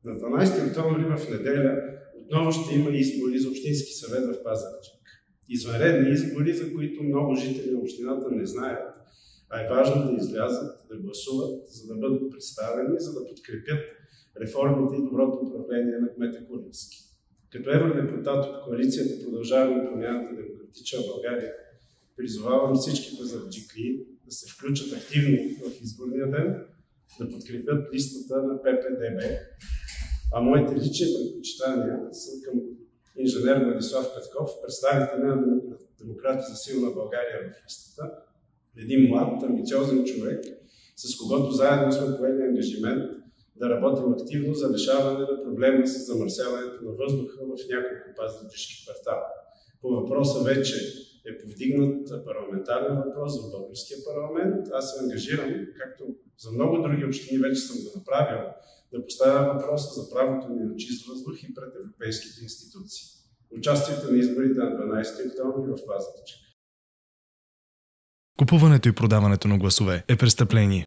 На 12 октомври в неделя отново ще има избори за Общински съвет в Пазарджик. Извънредни избори, за които много жители на общината не знаят, а е важно да излязат, да гласуват, за да бъдат представени, за да подкрепят реформите и доброто управление на кмета Куленски. Като евродепутат от коалицията Продължаваме промяната Демократична България, призовавам всички пазарджикли да се включат активно в изборния ден, да подкрепят листата на ППДБ, а моите лични предпочитания са към инженер Владислав Петков, представител на Демократи за силна България в листата, един млад, амбициозен човек, с когото заедно сме поели ангажимент да работим активно за решаване на проблема с замърсяването на въздуха в няколко пазарджишки квартала. По въпроса вече е повдигнат парламентарен въпрос в българския парламент. Аз се ангажирам, както за много други общини вече съм го направил, да поставя въпроса за правото ни на чист въздух и пред европейските институции. Участието на изборите на 12 октомври в Пазарджик. Купуването и продаването на гласове е престъпление.